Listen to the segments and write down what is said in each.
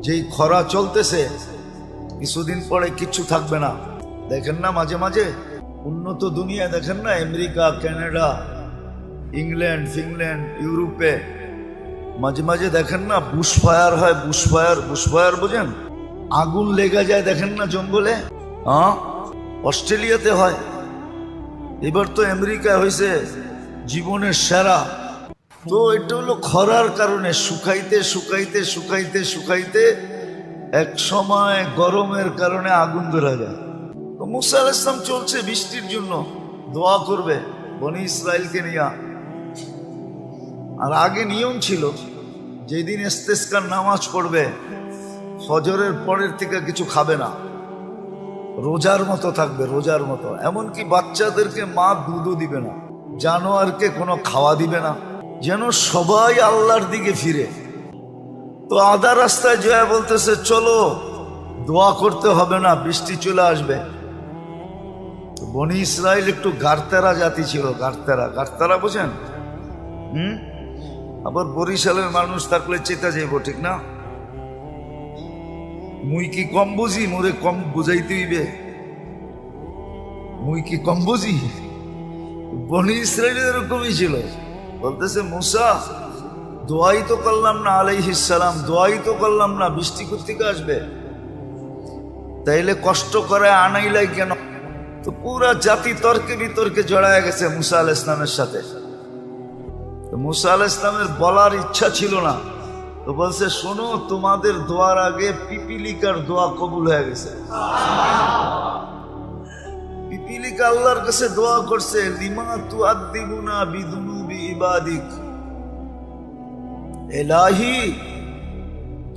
যেই খরা চলতেছে কিছুদিন পরে কিচ্ছু থাকবে না। দেখেন না মাঝে মাঝে উন্নত দুনিয়া, দেখেন না আমেরিকা, কানাডা, ইংল্যান্ড, ফিনল্যান্ড, ইউরোপে মাঝে মাঝে দেখেন না বুশফায়ার হয়। বুশফায়ার বোঝেন? আগুন লেগে যায়, দেখেন না জঙ্গলে। অস্ট্রেলিয়াতে হয়, এবার তো আমেরিকায় হয়েছে জীবনের সেরা। তো এটা হলো খরার কারণে, শুকাইতে শুকাইতে শুকাইতে শুকাইতে এক সময় গরমের কারণে আগুন ধরা যায়। তো মুসা আলাইহিস সালাম চলছে বৃষ্টির জন্য, দোয়া করবে বনি ইসরাইলকে নিয়ে। আর আগে নিয়ম ছিল যেদিন ইস্তেসকার নামাজ পড়বে ফজরের পরের থেকে কিছু খাবে না, রোজার মতো থাকবে, রোজার মতো। এমনকি বাচ্চাদেরকে মা দুধও দিবে না, জানোয়ারকে কোনো খাওয়া দিবে না, যেন সবাই আল্লাহর দিকে ফিরে। তো আধা রাস্তায় জয়া বলতেছে চলো দোয়া করতে হবে না, বৃষ্টি চলে আসবে। বনি ইসরাইল একটু গারতেরা জাতি ছিল, গারতেরা বোঝেন? আবার বরিশালের মানুষ থাকলে চেতা যাইব, ঠিক না? মুই কি কম বুঝি? মোরে কম বুঝাইতে হইবে? মুই কি কম বুঝি? বনি ইসরাইল এরকমই ছিল। বলতেছে মুসা দোয়াই তো করলাম না, আলাইহিস সালাম দোয়াই তো করলাম না, বৃষ্টি কোত্থেকে আসবে? তাইলে কষ্ট করে আনাইলাই কেন? তো পুরা জাতি তর্কে বিতর্কে জড়ায় গেছে মুসা আলাইহিস সালামের সাথে। তো মুসা আলাইহিস সালামের বলার ইচ্ছা ছিল না, তো বলছে শোনো, তোমাদের দোয়ার আগে পিপিলিকার দোয়া কবুল হয়ে গেছে। পিপিলিকা আল্লাহর কাছে দোয়া করছে, লিমা তুআদ্দিবুনা বিযুনুবি ইবাদিক, এলাহি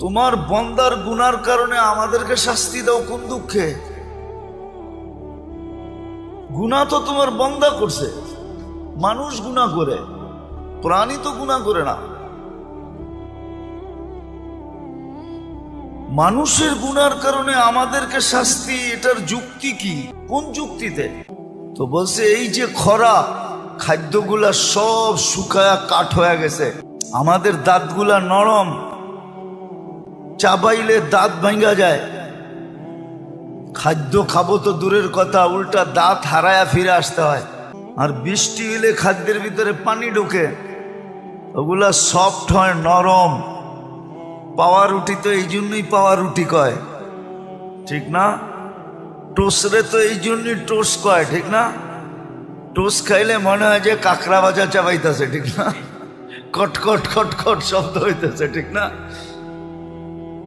তোমার বন্দার গুনার কারণে আমাদেরকে শাস্তি দাও কোন দুঃখে? গুনাহ তো তোমার বন্দা করছে, মানুষ গুনাহ করে, প্রাণী তো গুনাহ করে না। মানুষের গুনার কারণে আমাদেরকে শাস্তি, এটার যুক্তি কি? কোন যুক্তিতে? তো বলছে এই যে খরা, খাদ্যগুলা সব শুকায়া কাঠ হয়ে গেছে, আমাদের দাঁতগুলা নরম, চাবাইলে দাঁত ভাঙ্গা যায়। খাদ্য খাবো তো দূরের কথা, উল্টা দাঁত হারায়া ফিরে আসতে হয়। আর বৃষ্টি হলে খাদ্যের ভিতরে পানি ঢোকে, ওগুলা সফট হয়, নরম। পাউরুটি তো এই জন্যই পাউরুটি কয়, ঠিক না? টোস্টরে তো এই জন্যই টোস্ট কয়, ঠিক না? টোস্ট খাইলে মনে হয় যে কাঁকড়া ভাজা চাবাইতেছে, ঠিক না? কট কট কট কট শব্দ হইতেছে, ঠিক না?